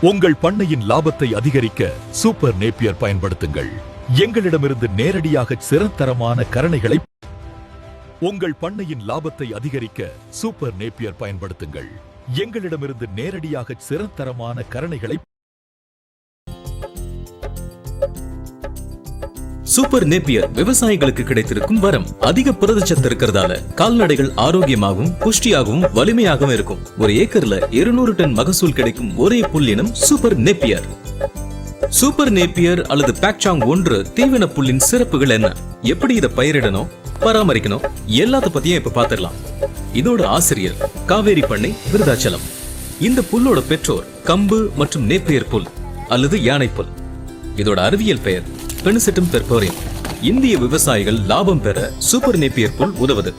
உங்கள் பண்ணையின் லாபத்தை அதிகரிக்க சூப்பர் நேப்பியர் பயன்படுத்துங்கள். எங்களிடமிருந்து நேரடியாக சிறந்தரமான கரணைகளை. உங்கள் பண்ணையின் லாபத்தை அதிகரிக்க சூப்பர் நேப்பியர் பயன்படுத்துங்கள். எங்களிடமிருந்து நேரடியாக சிறந்தரமான கரணைகளை. சூப்பர் நேப்பியர் விவசாயிகளுக்கு கிடைத்திருக்கும் வரம். அதிக புரதச்சத்து இருக்கிறதால கால்நடைகள் ஆரோக்கியமாகவும் புஷ்டியாகவும் வலிமையாகவும் இருக்கும். ஒரு ஏக்கர்ல 200 டன் மகசூல் கிடைக்கும் ஒரே புல்லினம் சூப்பர் நேப்பியர். சூப்பர் நேப்பியர் அல்லது பேக்சாங் 1 தீவன புல்லின் சிறப்புகள் என்ன, எப்படி இதை பயிரிடணும், பராமரிக்கணும், எல்லாத்த பத்தியும் இப்ப பாத்திரலாம். இதோட ஆசிரியர் காவேரி பண்ணை, விருதாச்சலம். இந்த புல்லோட பெற்றோர் கம்பு மற்றும் நேப்பியர் புல் அல்லது யானை புல். இதோட அறிவியல் பெயர் பெனிசிட்டம் பெர்போரியம். இந்திய விவசாயிகள் லாபம் பெற சூப்பர் நேப்பியர் புல் உதவுது.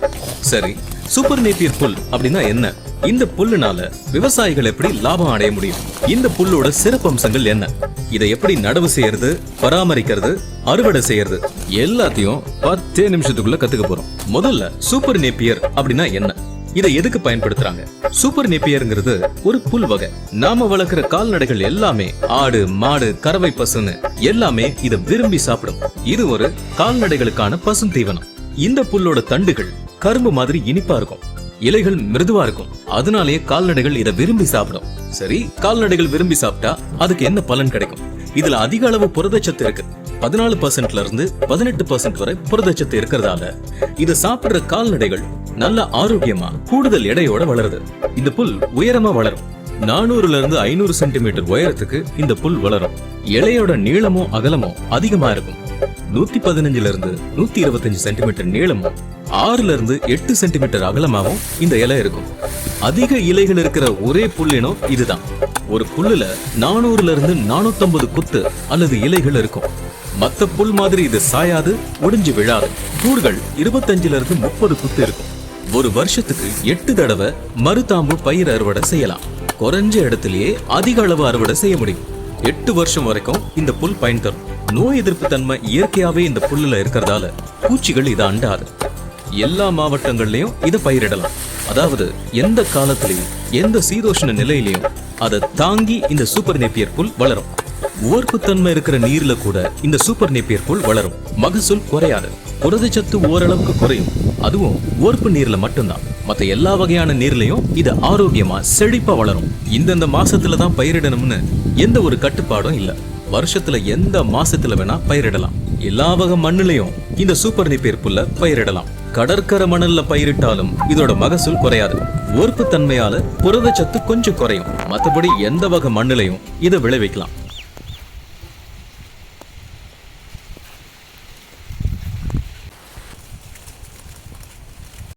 சரி, சூப்பர் நேப்பியர் புல் அப்படின்னா என்ன? இந்த புல்லுனால விவசாயிகள் எப்படி லாபம் அடைய முடியும்? இந்த புல்லோட சிறப்பம்சங்கள் என்ன? இதை எப்படி நடவு செய்யறது, பராமரிக்கிறது, அறுவடை செய்யறது, எல்லாத்தையும் 10 நிமிஷத்துக்குள்ள கத்துக்க போறோம். முதல்ல சூப்பர் நேப்பியர் அப்படின்னா என்ன, இதை எதுக்கு பயன்படுத்துறாங்க? சூப்பர் நேப்பியர்ங்கிறது ஒரு புல் வகை. நாம வளர்க்கிற கால்நடைகள் எல்லாமே, ஆடு, மாடு, கறவை பசுன்னு எல்லாமே இதை விரும்பி சாப்பிடும். இது ஒரு கால்நடைகளுக்கான பசும் தீவனம். இந்த புல்லோட தண்டுகள் கரும்பு மாதிரி இனிப்பா இருக்கும், இலைகள் மிருதுவா இருக்கும். அதனாலேயே கால்நடைகள் இதை விரும்பி சாப்பிடும். சரி, கால்நடைகள் விரும்பி சாப்பிட்டா அதுக்கு என்ன பலன் கிடைக்கும்? இதுல அதிக அளவு புரதச்சத்து இருக்கு. 14% இருந்து 18% வரை புரதச்சத்து இருக்கிறதால இதை சாப்பிடுற கால்நடைகள் நல்ல ஆரோக்கியமா கூடுதல் எடையோட வளருது. இந்த புல் உயரமா வளரும். 400 இருந்து 500 சென்டிமீட்டர் உயரத்துக்கு இந்த புல் வளரும். இலையோட நீளமும் அகலமும் அதிகமா இருக்கும். 115 இருந்து 125 சென்டிமீட்டர் நீளமும் 6 இருந்து 8 சென்டிமீட்டர் அகலமாகவும் இந்த இலை இருக்கும். அதிக இலைகள் இருக்கிற ஒரே புல்லினம் இதுதான். ஒரு புல்லுல 400 இருந்து 450 குத்து அல்லது இலைகள் இருக்கும். மத்த புல் மாதிரி இது சாயாது, ஒடிஞ்சு விழாது. கூறுகள் 25 இருந்து 30 குத்து இருக்கும். ஒரு வருஷத்துக்கு 8 தடவை மருதாம்பு பயிர் அறுவடை செய்யலாம். குறைஞ்ச இடத்திலேயே அதிக அளவு அறுவடை செய்ய முடியும். 8 வருஷம் வரைக்கும் இந்த புல் பயன் தரும். நோய் எதிர்ப்பு தன்மை இயற்கையாவே இந்த புல்லுல இருக்கிறதால பூச்சிகள் இதை அண்டாது. எல்லா மாவட்டங்கள்லயும் இதை பயிரிடலாம். அதாவது எந்த காலத்திலையும் எந்த சீதோஷ்ண நிலையிலையும் அதை தாங்கி இந்த சூப்பர் நேப்பியர் புல் வளரும். உவர்ப்புத்தன்மை இருக்கிற நீர்ல கூட இந்த சூப்பர் நேப்பியர் புல் வளரும். மகசூல் குறையாது. புரதச்சத்து ஓரளவுக்கு குறையும். அதுவும் உவர்ப்பு நீர்ல மட்டும்தான். மத்த எல்லா வகையான நீர்லயும் இது ஆரோக்கியமா செழிப்பா வளரும். இந்தந்த மாசத்துல தான் பயிரிடணும்னு எந்த ஒரு கட்டுப்பாடும் இல்ல. வருஷத்துல எந்த மாசத்துல வேணா பயிரிடலாம். எல்லா வகை மண்ணிலையும் இந்த சூப்பர் நேப்பியர் புல்ல பயிரிடலாம். கடற்கரை மணல்ல பயிரிட்டாலும் இதோட மகசூல் குறையாது. உவர்ப்பு தன்மையால புரதச்சத்து கொஞ்சம் குறையும். மத்தபடி எந்த வகை மண்ணிலையும் இதை விளைவிக்கலாம்.